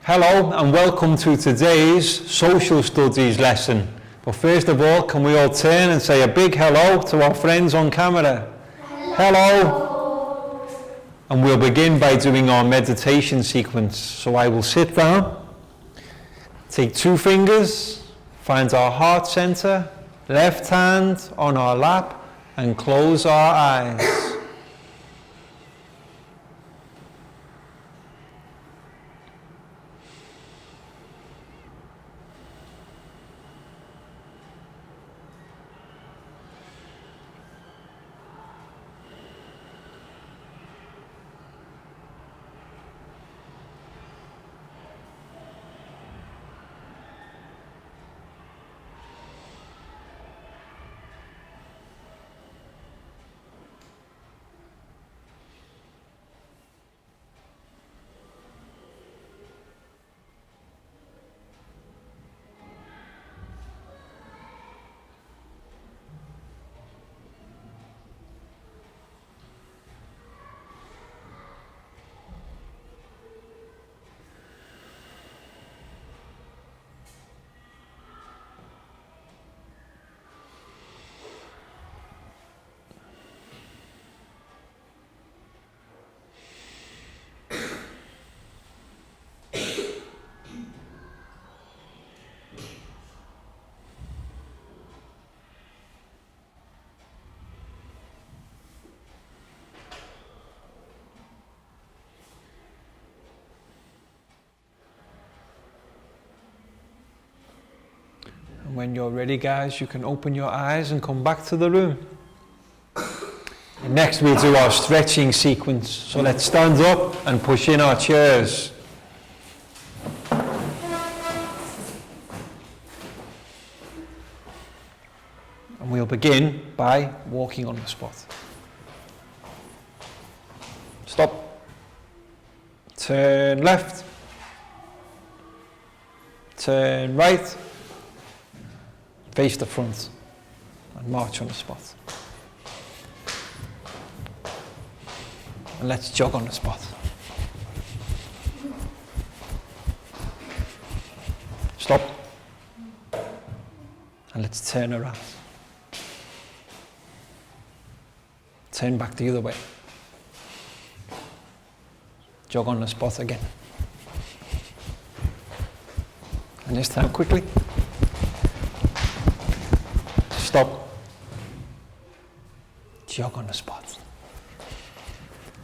Hello and welcome to today's social studies lesson. But first of all, can we all turn and say a big hello to our friends on camera? Hello. And we'll begin by doing our meditation sequence. So I will sit down, take 2 fingers, find our heart center, left hand on our lap, and close our eyes. And when you're ready, guys, you can open your eyes and come back to the room. And next we do our stretching sequence. So let's stand up and push in our chairs. And we'll begin by walking on the spot. Stop. Turn left. Turn right. Face the front and march on the spot. And let's jog on the spot. Stop. And let's turn around. Turn back the other way. Jog on the spot again. And this time quickly. Stop. Jog on the spot.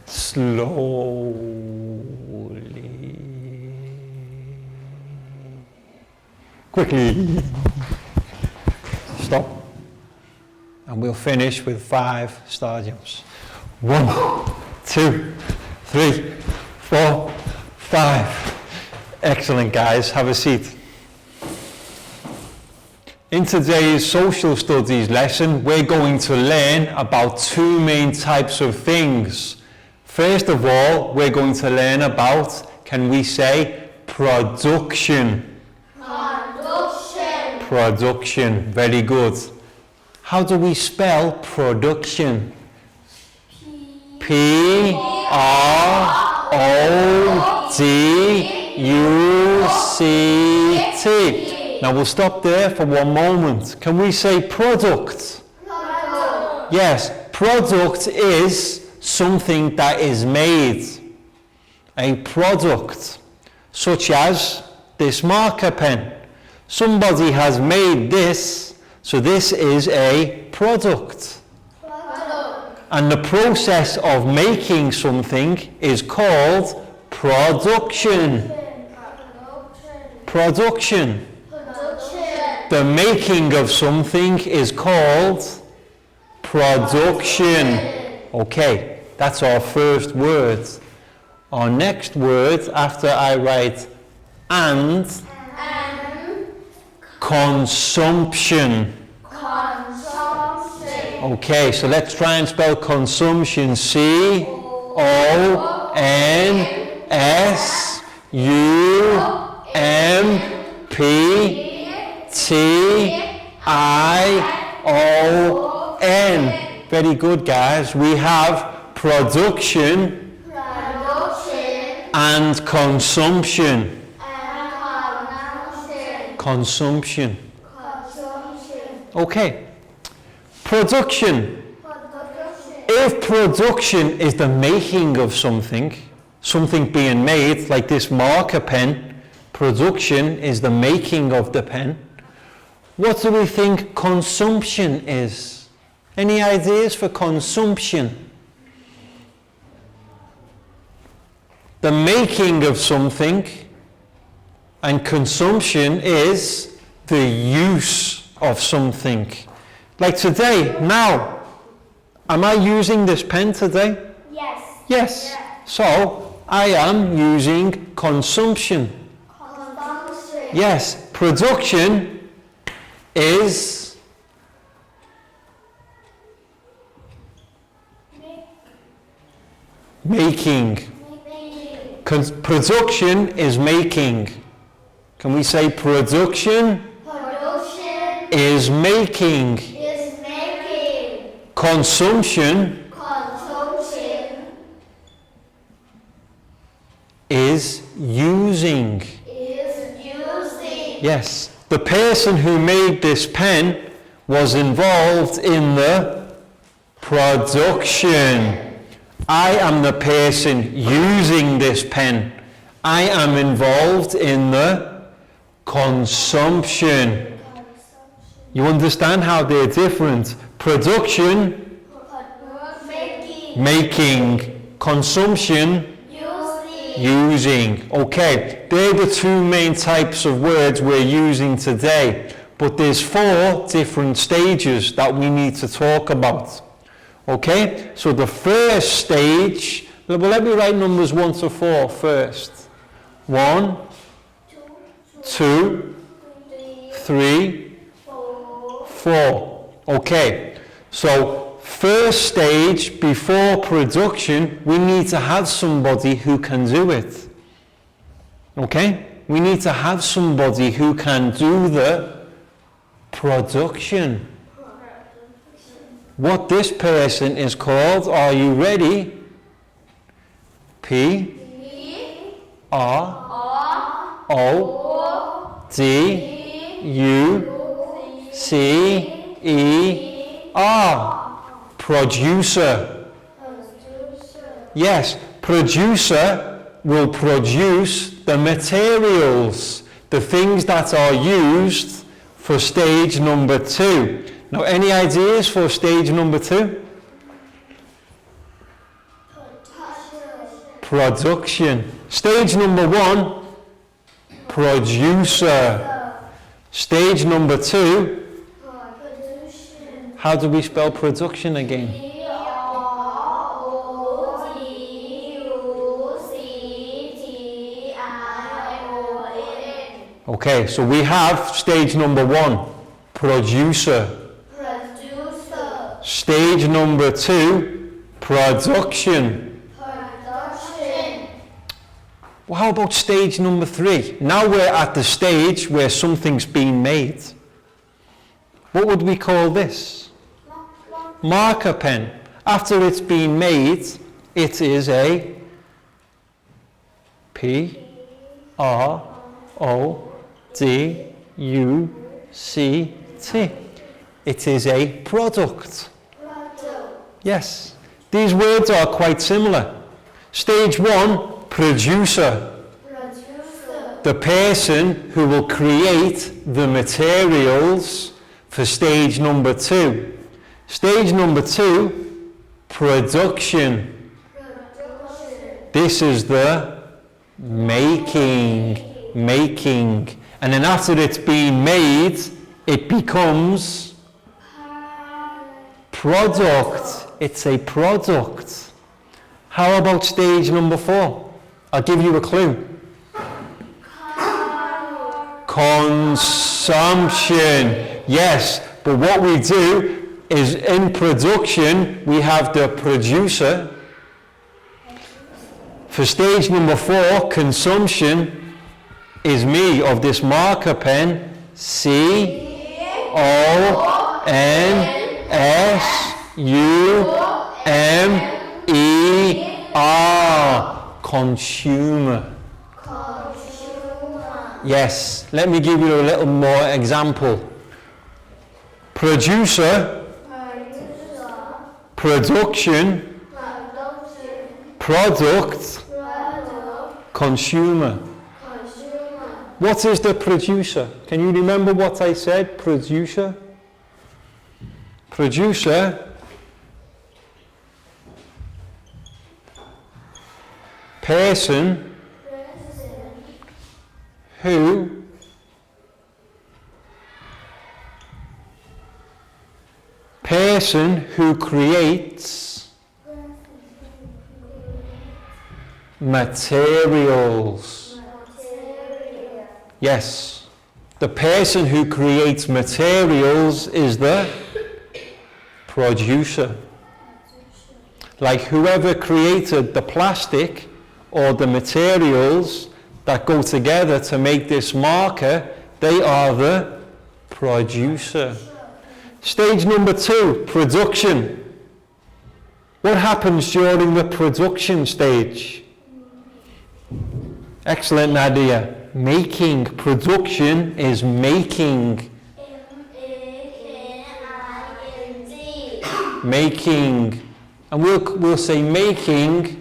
Slowly. Quickly. Stop. And we'll finish with 5 star jumps. 1, 2, 3, 4, 5. Excellent, guys. Have a seat. In today's social studies lesson, we're going to learn about 2 main types of things. First of all, we're going to learn about, can we say, production? Production. Production. Very good. How do we spell production? P-R-O-D-U-C-T. Now we'll stop there for one moment. Can we say product? Product. Yes, product is something that is made. A product, such as this marker pen. Somebody has made this, so this is a product. Product. And the process of making something is called production. Production. The making of something is called production. Okay, that's our first word. Our next word, after I write and consumption. Consumption. Okay, so let's try and spell consumption. C-O-N-S-U-M-P-T-I-O-N. Very good, guys. We have production and consumption. Consumption. Okay. Production. If production is the making of something, something being made, like this marker pen, production is the making of the pen. What do we think consumption is? Any ideas for consumption? The making of something, and consumption is the use of something. Like today, now, am I using this pen today? Yes. Yes. So, I am using consumption. Consumption. Yes. Production is making. Production is making. Can we say production? Production Is making. is making. Consumption Consumption is using. is using. Yes. The person who made this pen was involved in the production. I am the person using this pen. I am involved in the consumption. You understand how they're different? Production, Making. making. Consumption, Using. using. Okay, they're the two main types of words we're using today. But there's 4 different stages that we need to talk about. Okay, so the first stage, well, let me write numbers 1 to 4 first. 1, 2, 3, 4. Okay, so first stage, before production, we need to have somebody who can do it. Okay, we need to have somebody who can do the production. What this person is called, are you ready? P R O D U C E R. Producer. Yes, producer will produce the materials, the things that are used for stage number 2. Now, any ideas for stage number 2? Production. Stage number 1, producer. Stage number 2, how do we spell production again? Okay, so we have stage number 1, producer. Stage number 2, production. Well, how about stage number 3? Now we're at the stage where something's being made. What would we call this? Marker pen. After it's been made, it is a P R O D U C T. It is a product. Yes, these words are quite similar. Stage 1, producer. The person who will create the materials for stage number 2. Stage number 2, production. This is the making. And then after it's been made, it becomes product. It's a product. How about stage number 4? I'll give you a clue. Consumption. Yes, but what we do is in production, we have the producer. For stage number 4, consumption, is me of this marker pen. C-O-N-S-U-M-E-R. Consumer. Yes, let me give you a little more example. Producer, production, product, consumer. What is the producer? Can you remember what I said? Producer? Producer person who creates materials. Yes, the person who creates materials is the producer. Like whoever created the plastic or the materials that go together to make this marker, they are the producer. Stage number 2, production. What happens during the production stage? Excellent, Nadia. Making. Production is making. M-A-K-I-N-G. Making. And we'll say making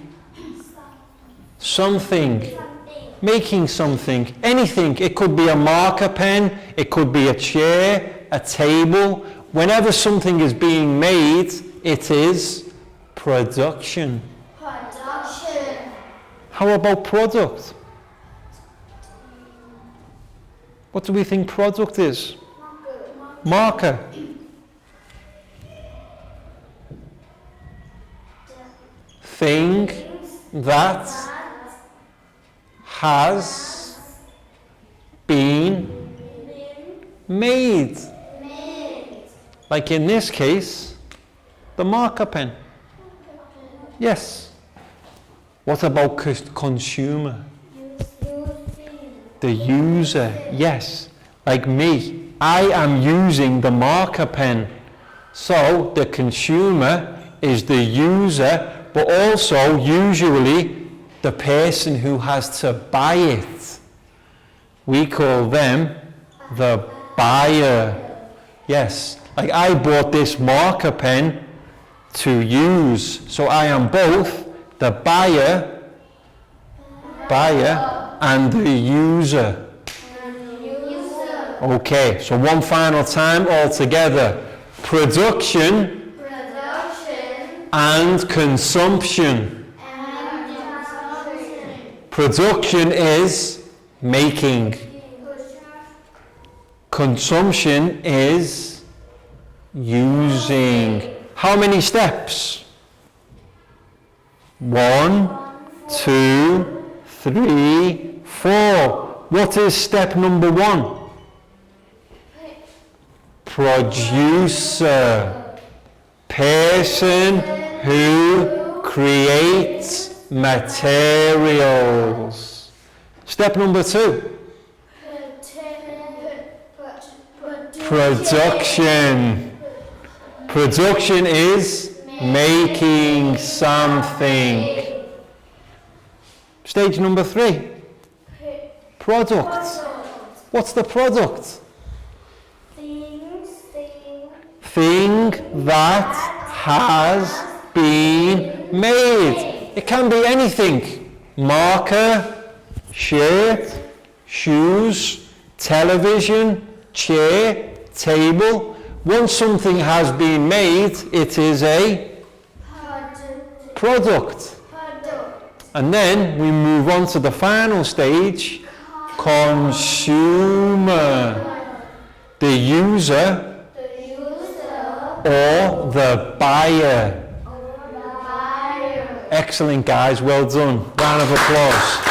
something. Making something. Anything. It could be a marker pen. It could be a chair, a table. Whenever something is being made, it is production. Production. How about product? What do we think product is? Marker. Thing that has been made. Like in this case, the marker pen. Yes. What about consumer? The user. Yes. Like me, I am using the marker pen. So the consumer is the user, but also usually the person who has to buy it. We call them the buyer. Yes. Like I bought this marker pen to use, so I am both the buyer and the user. Okay, so one final time all together. Production and consumption. Production is making. Consumption is using. How many steps? 1, 2, 3, 4. What is step number 1? Producer. Person who creates materials. Step number 2. Production. Production is making something. Stage number 3. Product. What's the product? Thing that has been made. It can be anything. Marker, shirt, shoes, television, chair, table. Once something has been made, it is a product. And then we move on to the final stage, consumer. The user or the buyer. Excellent, guys. Well done. Round of applause.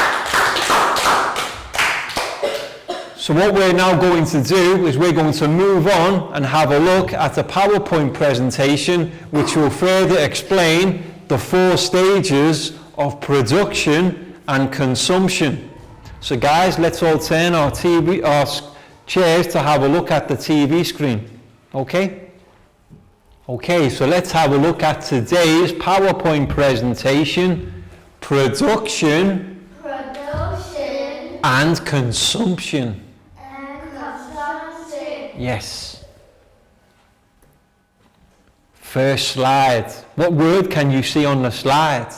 So what we're now going to do is we're going to move on and have a look at a PowerPoint presentation which will further explain the 4 stages of production and consumption. So guys, let's all turn our chairs to have a look at the TV screen. Okay? Okay, so let's have a look at today's PowerPoint presentation, production and consumption. and consumption. Yes. First slide. What word can you see on the slide?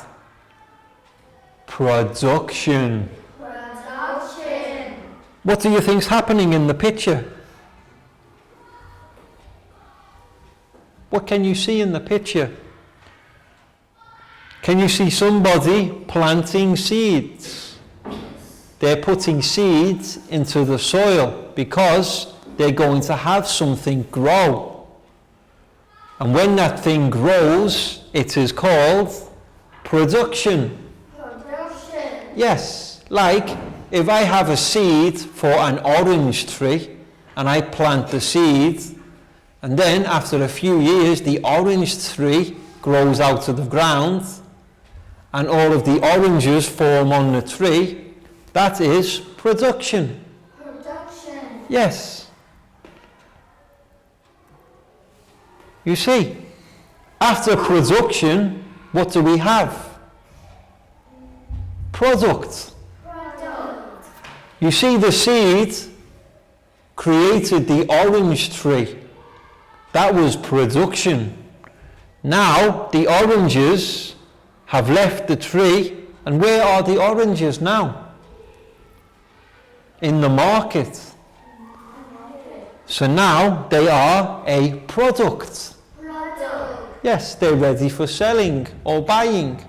Production. Production. What do you think's happening in the picture? What can you see in the picture? Can you see somebody planting seeds? They're putting seeds into the soil because they're going to have something grow. And when that thing grows, it is called production. Production. Yes, like if I have a seed for an orange tree and I plant the seed, and then after a few years the orange tree grows out of the ground and all of the oranges form on the tree, that is production. Production. Yes. You see, after production, what do we have? Product. Product. You see, the seed created the orange tree. That was production. Now, the oranges have left the tree, and where are the oranges now? In the market. So now they are a product. Product. Yes, they're ready for selling or buying.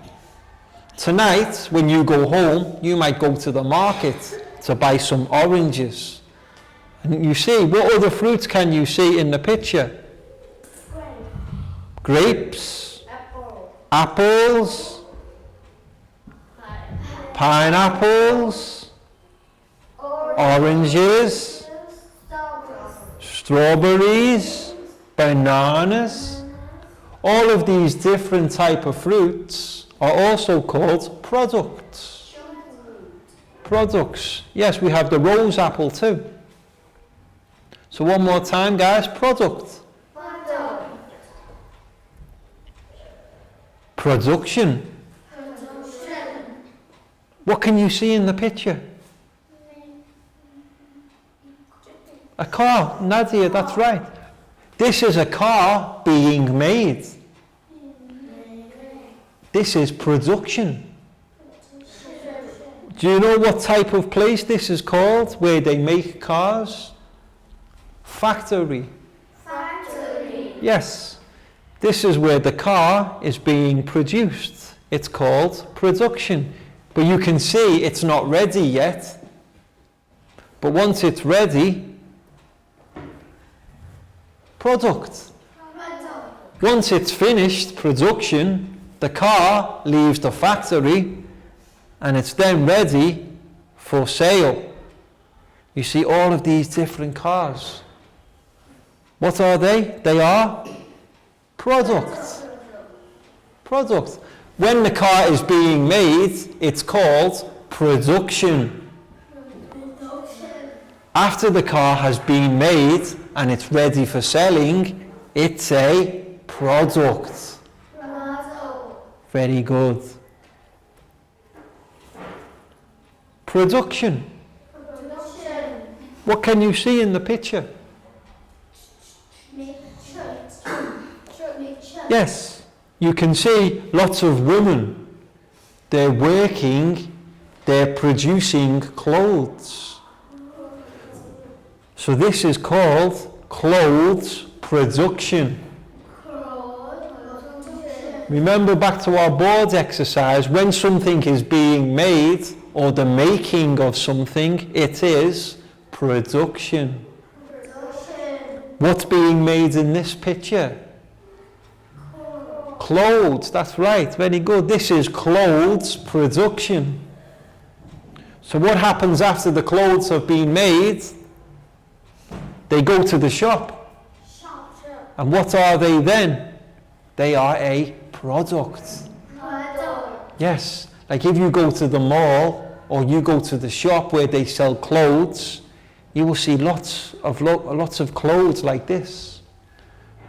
Tonight, when you go home, you might go to the market to buy some oranges. And you see, what other fruits can you see in the picture? Grapes, Apple. apples, pineapples, oranges, strawberries, bananas. All of these different type of fruits are also called products. Products. Yes, we have the rose apple too. So one more time, guys. Product. Product. Production. Production. What can you see in the picture? A car. Nadia, that's right. This is a car being made. This is production. Do you know what type of place this is called, where they make cars? Factory. Factory. Yes. This is where the car is being produced. It's called production. But you can see it's not ready yet. But once it's ready, product. Product. Once it's finished production, the car leaves the factory and it's then ready for sale. You see all of these different cars. What are they? They are product. Product. When the car is being made, it's called production. Production. After the car has been made and it's ready for selling, it's a product. Product. Very good. Production. Production. What can you see in the picture? Make shirt. Make shirt. Yes, you can see lots of women. They're working, they're producing clothes. So this is called clothes production. Production. Remember back to our board exercise, when something is being made or the making of something, it is production. Production. What's being made in this picture? Clothes, that's right, very good. This is clothes production. So what happens after the clothes have been made? They go to the shop. Shop. And what are they then? They are a product. Product. Yes, like if you go to the mall or you go to the shop where they sell clothes, you will see lots of clothes like this.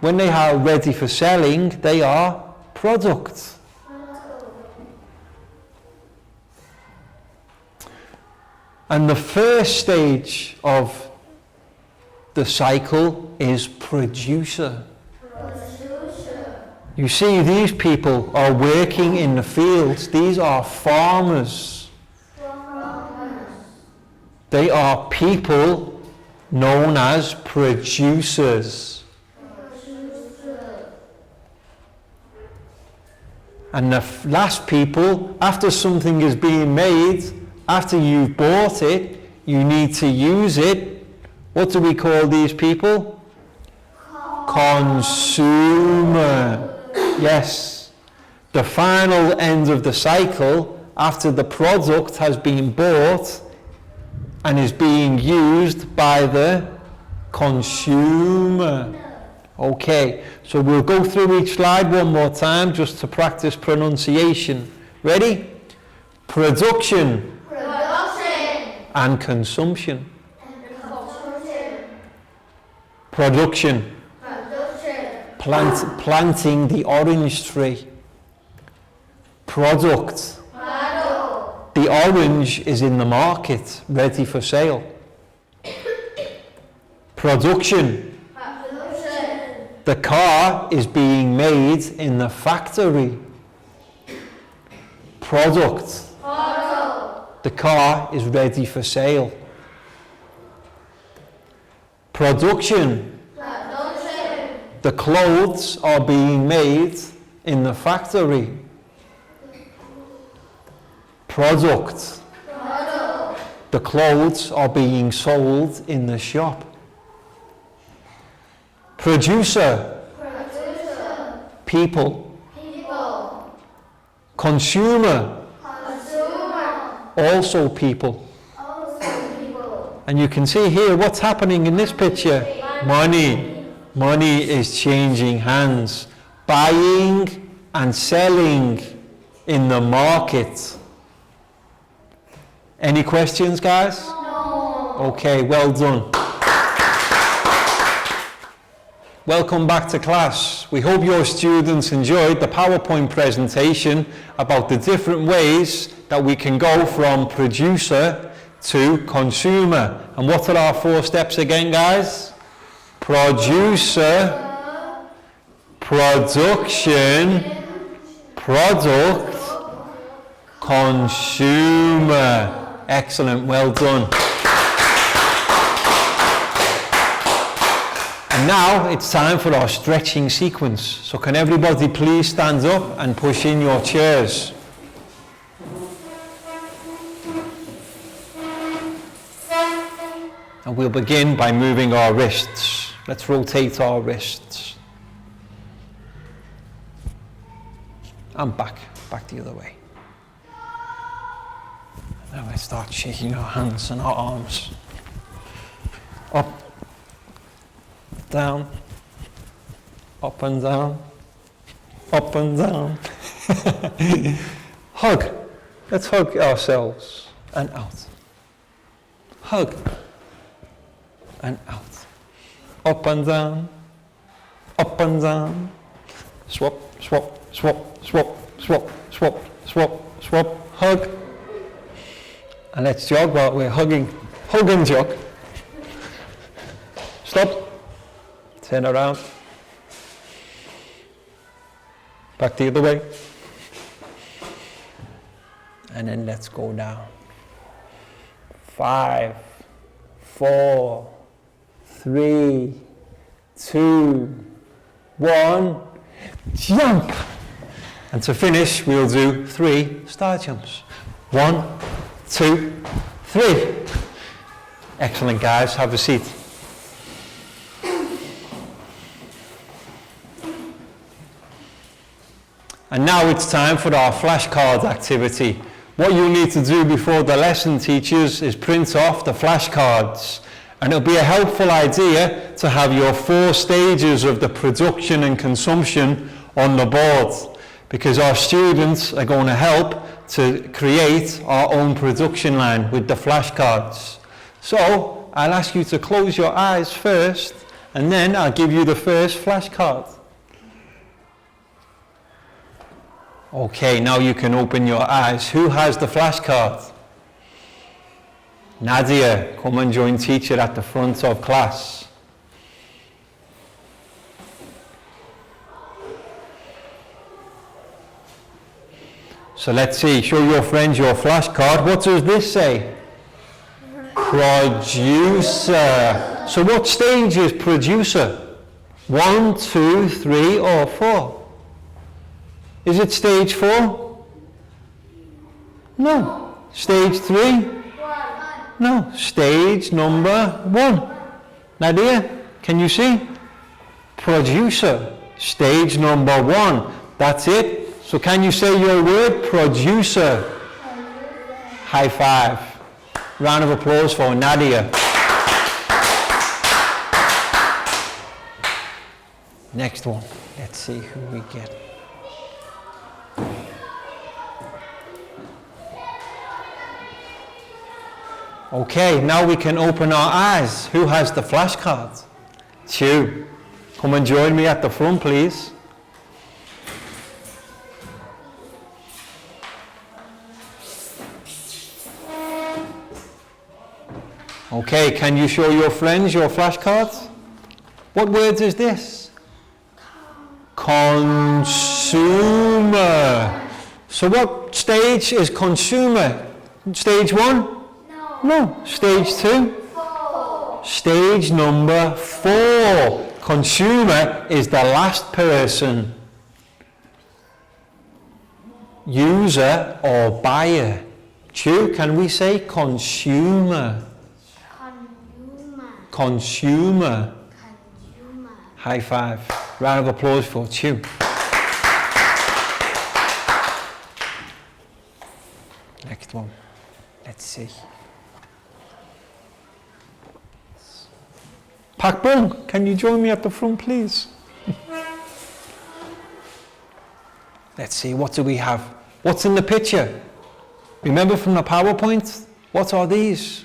When they are ready for selling, they are products. And the first stage of the cycle is producer. You see, these people are working in the fields. These are farmers. They are people known as producers. And the last people, after something is being made, after you've bought it, you need to use it. What do we call these people? Consumer. Yes. The final end of the cycle, after the product has been bought and is being used by the consumer. Okay, so we'll go through each slide one more time just to practice pronunciation. Ready? Production. And consumption. Production. Planting the orange tree. Product. The orange is in the market, ready for sale. Production. The car is being made in the factory. Product. The car is ready for sale. Production. The clothes are being made in the factory. Product. The clothes are being sold in the shop. Producer. People. Consumer. Also people. And you can see here what's happening in this picture. Money. Money is changing hands. Buying and selling in the market. Any questions, guys? No. Okay, well done. Welcome back to class. We hope your students enjoyed the PowerPoint presentation about the different ways that we can go from producer to consumer. And what are our 4 steps again, guys? Producer, production, product, consumer. Excellent, well done. And now it's time for our stretching sequence. So can everybody please stand up and push in your chairs. And we'll begin by moving our wrists. Let's rotate our wrists. And back the other way. Now let's start shaking our hands and our arms. Up, down, up and down, up and down. Hug. Let's hug ourselves and out. Hug and out. Up and down, up and down. Swap, swap, swap, swap, swap, swap, swap, swap. Hug. And let's jog while we're hugging. Hug and jog. Stop. Turn around. Back the other way. And then let's go down. 5, 4, 3, 2, 1. Jump. And to finish, we'll do 3 star jumps. 1, 2, 3. Excellent, guys. Have a seat. And now it's time for our flashcard activity. What you need to do before the lesson, teachers, is print off the flashcards. And it'll be a helpful idea to have your 4 stages of the production and consumption on the board, because our students are going to help to create our own production line with the flashcards. So I'll ask you to close your eyes first, and then I'll give you the first flashcard. Okay, now you can open your eyes. Who has the flashcard? Nadia, come and join teacher at the front of class. So let's see, show your friends your flashcard. What does this say? Producer. So what stage is producer? 1, 2, 3 or 4? Is it stage 4? No. Stage 3? No. Stage number 1. Nadia, can you see? Producer. Stage number 1. That's it. So can you say your word? Producer. High five. Round of applause for Nadia. Next one. Let's see who we get. Okay, now we can open our eyes. Who has the flashcards? Chew. Come and join me at the front, please. Okay, can you show your friends your flashcards? What words is this? Consumer. So what stage is consumer? Stage 1? No. Stage 2? 4. Stage number 4. Consumer is the last person. User or buyer. Chew, can we say consumer? Consumer. High five. Round of applause for Chew. Next one. Let's see. Pak Bung, can you join me at the front, please? Let's see, what do we have? What's in the picture? Remember from the PowerPoint? What are these?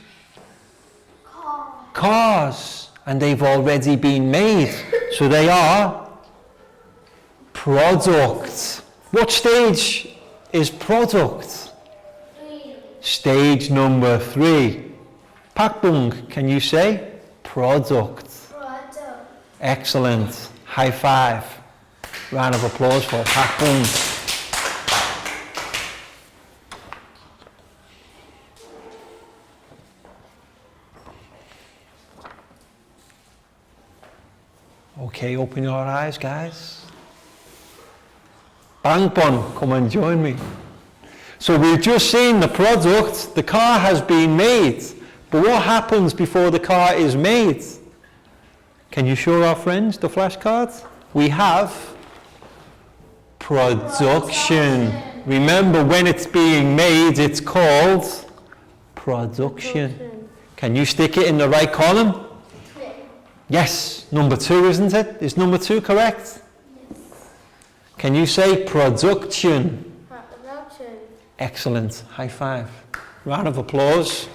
Cars, and they've already been made, so they are products. What stage is product? 3. Stage number 3. Pak Bung, can you say product? Product. Excellent. High five. Round of applause for Pak Bung. Okay, open your eyes, guys. Bangpon, come and join me. So we've just seen the product, the car has been made. But what happens before the car is made? Can you show our friends the flashcards? We have production. Remember, when it's being made, it's called production. Can you stick it in the right column? Yes, number 2, isn't it? Is number 2 correct? Yes. Can you say production? Production. Excellent. High five. Round of applause.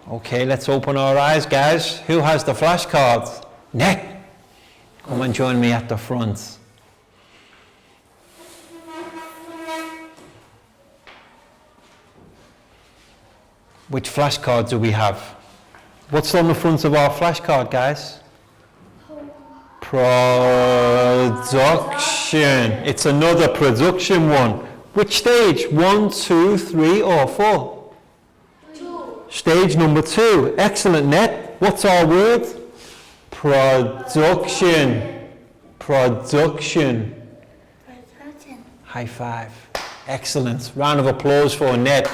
Okay, let's open our eyes, guys. Who has the flashcards? Net, come and join me at the front. Which flashcard do we have? What's on the front of our flashcard, guys? Production. It's another production one. Which stage? 1, 2, 3 or 4? 2. Stage number 2. Excellent, Net. What's our word? Production. Production. High five. Excellent. Round of applause for Ned.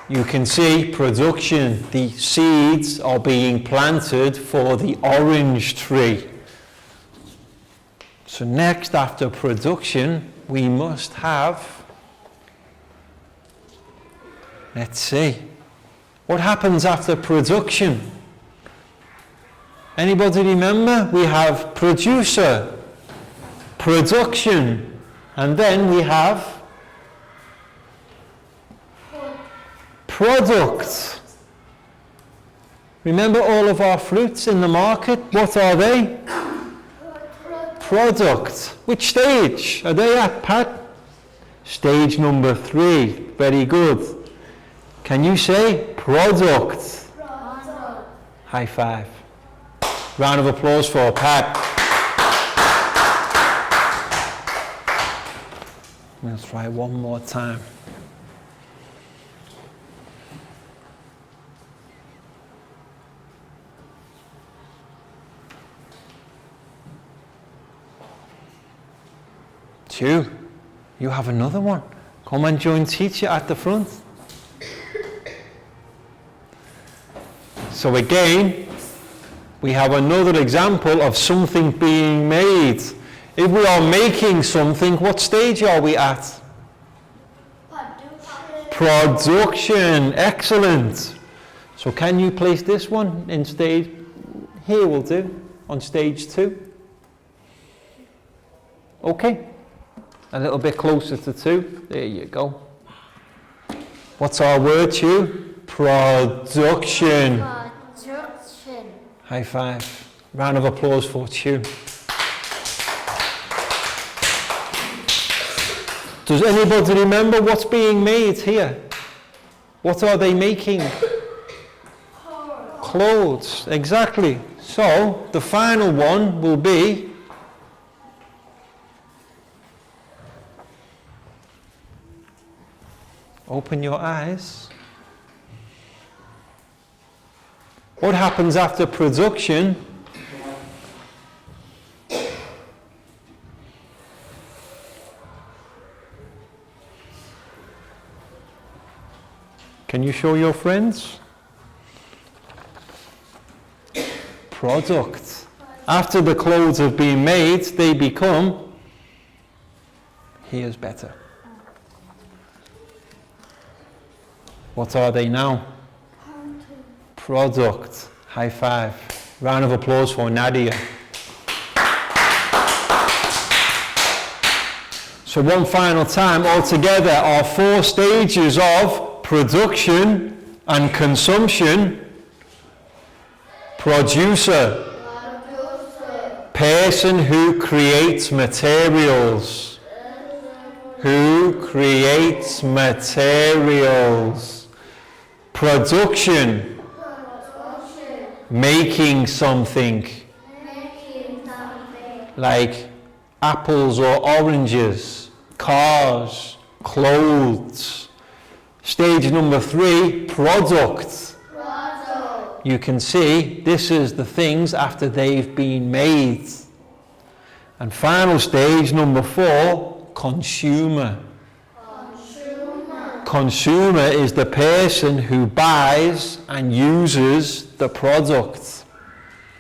You can see production. The seeds are being planted for the orange tree. So next, after production, we must have, let's see, what happens after production? Anybody remember? We have producer, production, and then we have product. Remember all of our fruits in the market? What are they? Product. Which stage are they at, Pat? Stage number 3. Very good. Can you say product? High five. Round of applause for Pat. Let's try one more time. Two. You have another one. Come and join teacher at the front. So again, we have another example of something being made. If we are making something, what stage are we at? Production. Excellent. So can you place this one in stage, here will do, on stage 2? Okay. A little bit closer to 2. There you go. What's our word, Chu? Production. Production. High five. Round of applause for Chu. Does anybody remember what's being made here? What are they making? Clothes. Exactly. So the final one will be open your eyes. What happens after production? Can you show your friends? Product. After the clothes have been made, they become, here's better. What are they now? Product. High five. Round of applause for Nadia. So one final time, altogether are 4 stages of production and consumption. Producer. Person who creates materials. Who creates materials. Production. Making something. Like apples or oranges, cars, clothes. Stage number 3, product. You can see this is the things after they've been made. And final stage number 4, consumer. Consumer is the person who buys and uses the product.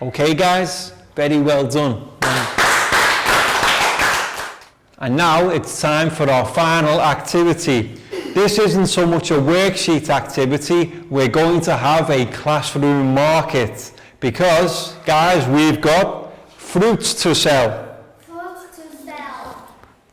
Okay, guys? Very well done. And now it's time for our final activity. This isn't so much a worksheet activity, we're going to have a classroom market. Because, guys, we've got fruits to sell. Fruits to sell.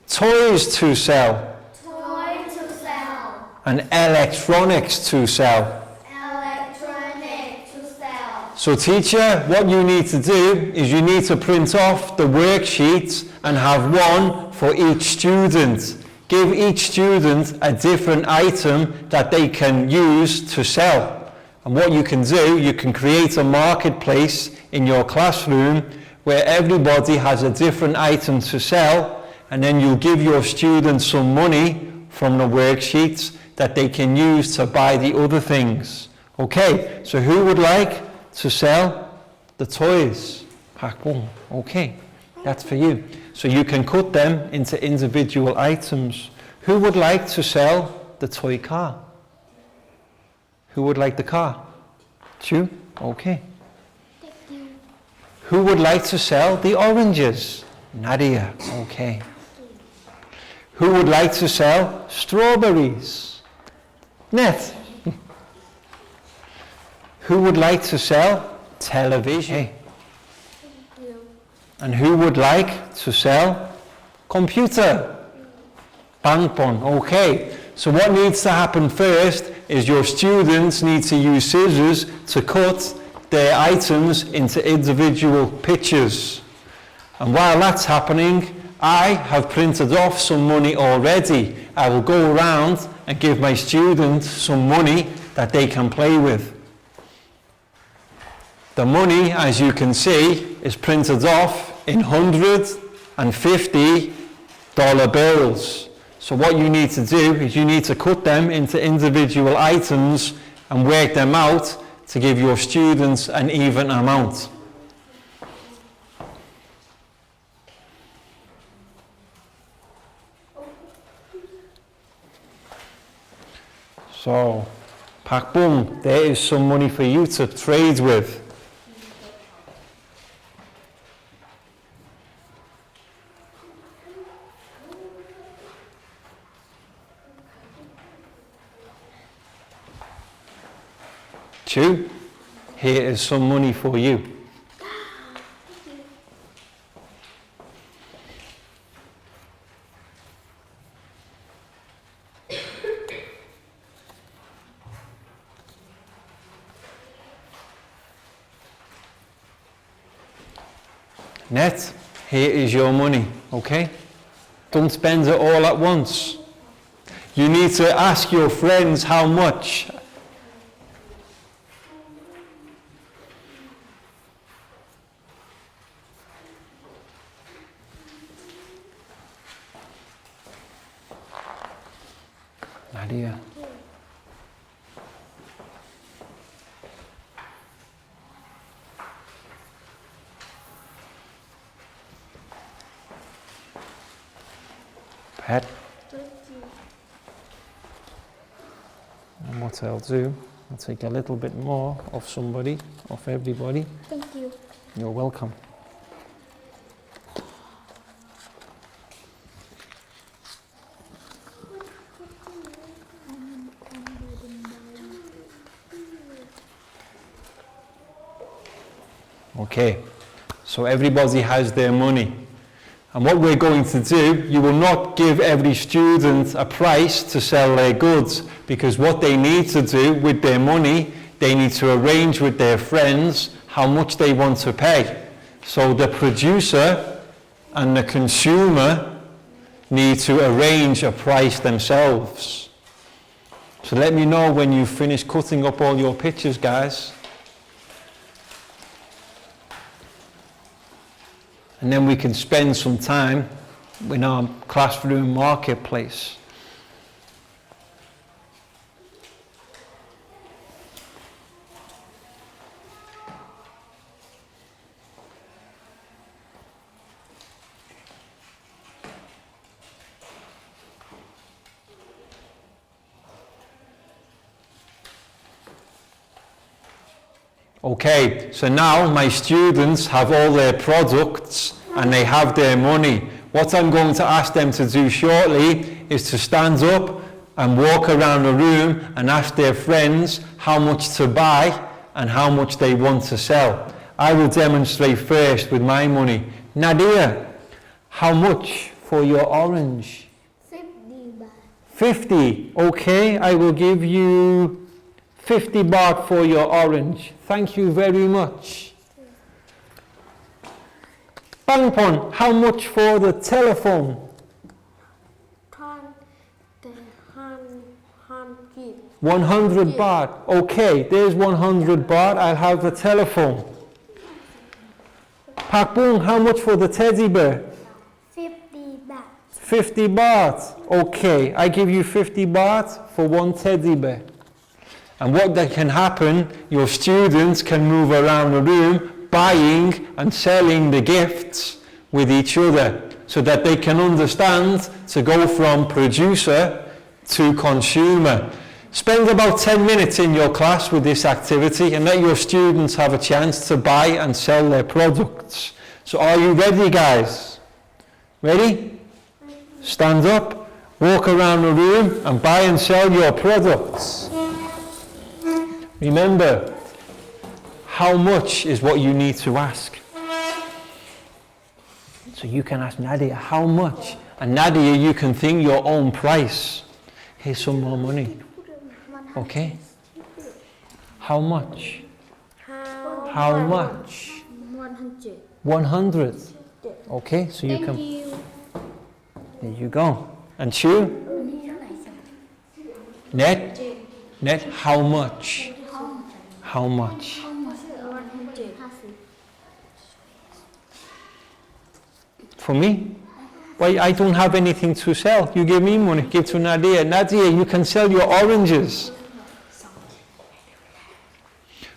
Toys to sell. Toy to sell. And electronics to sell. Electronic to sell. So teacher, what you need to do is you need to print off the worksheets and have one for each student. Give each student a different item that they can use to sell. And what you can do, you can create a marketplace in your classroom where everybody has a different item to sell, and then you'll give your students some money from the worksheets that they can use to buy the other things. Okay, so who would like to sell the toys? Pack one. Okay, that's for you. So you can cut them into individual items. Who would like to sell the toy car? Who would like the car? You? Okay. Who would like to sell the oranges? Nadia. Okay. Who would like to sell strawberries? Net. Who would like to sell television? And who would like to sell computer? Bangpon. Okay. So what needs to happen first? is your students need to use scissors to cut their items into individual pictures. And while that's happening, I have printed off some money already. I will go around and give my students some money that they can play with. The money, as you can see, is printed off in $150 bills. So what you need to do is you need to cut them into individual items and work them out to give your students an even amount. So, Pak Bum, there is some money for you to trade with. Chu, here is some money for you. Net, here is your money, okay? Don't spend it all at once. You need to ask your friends how much. Nadia. Pat. And what I'll do, I'll take a little bit more of somebody, of everybody. Thank you. You're welcome. Okay, so everybody has their money. And what we're going to do, you will not give every student a price to sell their goods, because what they need to do with their money, they need to arrange with their friends how much they want to pay. So the producer and the consumer need to arrange a price themselves. So let me know when you finish cutting up all your pictures, guys. And then we can spend some time in our classroom marketplace. Okay, so now my students have all their products and they have their money. What I'm going to ask them to do shortly is to stand up and walk around the room and ask their friends how much to buy and how much they want to sell. I will demonstrate first with my money. Nadia, how much for your orange? 50 baht. 50, okay, I will give you 50 baht for your orange. Thank you very much. Bangpon, how much for the telephone? 100 baht. Okay, there's 100 baht. I'll have the telephone. Pak Bung, how much for the teddy bear? 50 baht. 50 baht. Okay, I give you 50 baht for one teddy bear. And what that can happen, your students can move around the room buying and selling the gifts with each other so that they can understand to go from producer to consumer. Spend about 10 minutes in your class with this activity and let your students have a chance to buy and sell their products. So are you ready, guys? Ready? Stand up, walk around the room and buy and sell your products. Remember, how much is what you need to ask. So you can ask Nadia, how much? And Nadia, you can think your own price. Here's some more money. Okay. How much? How much? 100. 100. Okay, so you can. you. There you go. And Chu? Net? Net, how much? How much? 150. For me? Well, I don't have anything to sell. You give me money, give to Nadia. Nadia, you can sell your oranges.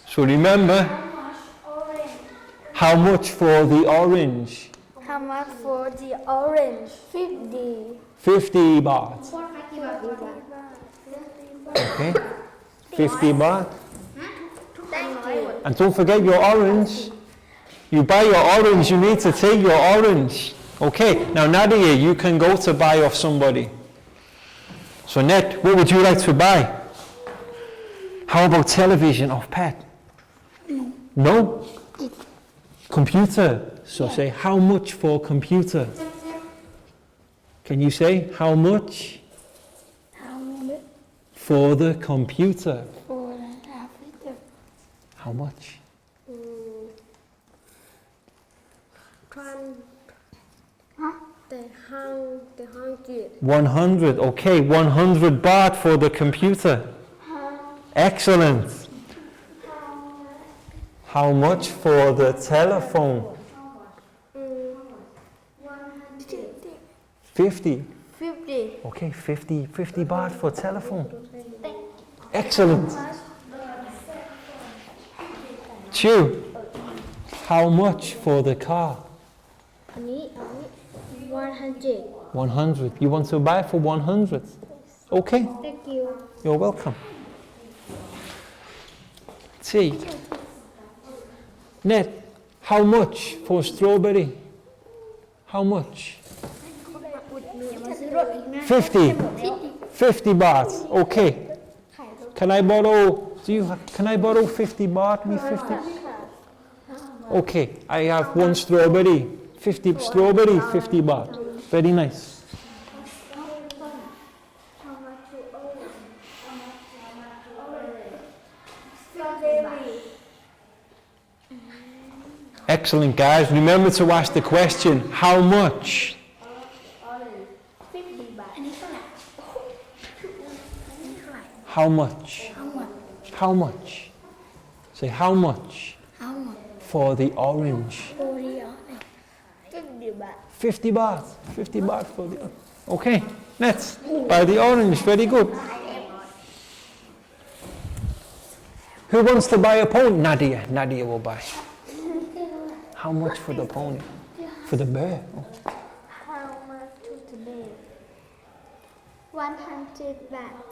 So remember, how much for the orange? How much for the orange? 50. 50 baht. Okay? 50 baht. Thank you. And don't forget your orange. You buy your orange, you need to take your orange. Okay, now Nadia, you can go to buy off somebody. So Net, what would you like to buy? How about television off Pet? No? Computer. So say, how much for computer? Can you say, how much How much for the computer? for the computer? How much? 100. Okay, 100 baht for the computer. Excellent. How much for the telephone? 50. 50. Okay, 50 baht for telephone. Excellent. Chu, how much for the car? 100. 100. You want to buy for 100? Okay, Thank you. you're welcome. See, Net, how much for strawberry? How much? 50. 50 baht. Okay. Can I borrow? Can I borrow 50 baht? Me 50. Okay. I have one strawberry. 50 strawberry. 50 baht. Very nice. Excellent, guys. Remember to ask the question, how much? 50 baht. How much? How much? Say how much How much for the orange? for the orange? 50 baht. 50 baht. 50 baht for the orange. Okay, let's buy the orange. Very good. Who wants to buy a pony? Nadia. Nadia will buy. How much for the pony? For the bear? Oh. How much to today? 100 baht.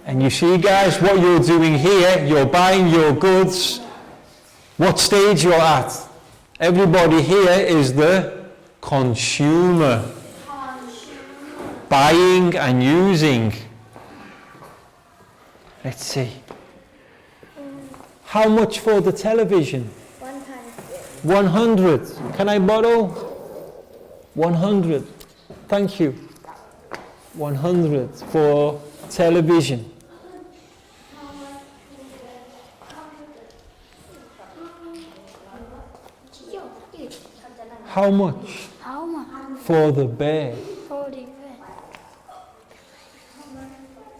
And you see, guys, what you're doing here, you're buying your goods. What stage you're at? Everybody here is the consumer. Buying and using. Let's see. How much for the television? 100. 100. Can I borrow? 100. Thank you. 100 for television. How much How much for the bear? for the bed?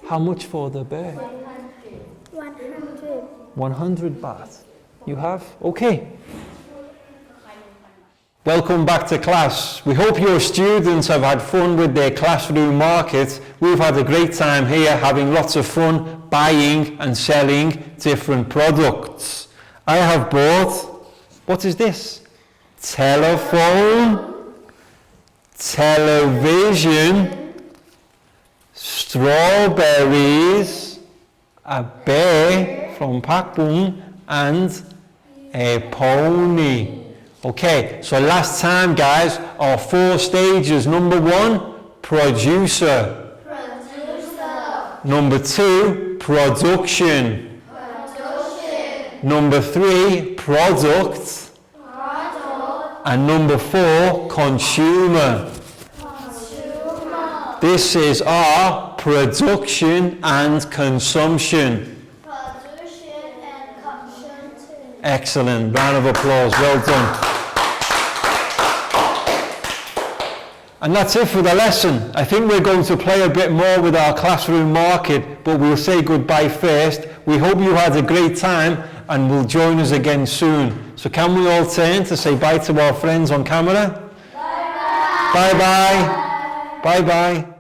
How much for the bear? 100. 100 baht. You have? Okay. Welcome back to class. We hope your students have had fun with their classroom market. We've had a great time here having lots of fun buying and selling different products. I have bought, what is this? Telephone, television, strawberries, a bear from Pakbun, and a pony. Okay, so last time, guys, our 4 stages. Number 1, producer. Number 2, production. Number 3, product. And number 4, consumer. This is our production and consumption. Production and consumption. Excellent. Round of applause. Well done. And that's it for the lesson. I think we're going to play a bit more with our classroom market, but we'll say goodbye first. We hope you had a great time and will join us again soon. So can we all turn to say bye to our friends on camera? Bye-bye. Bye-bye. Bye-bye.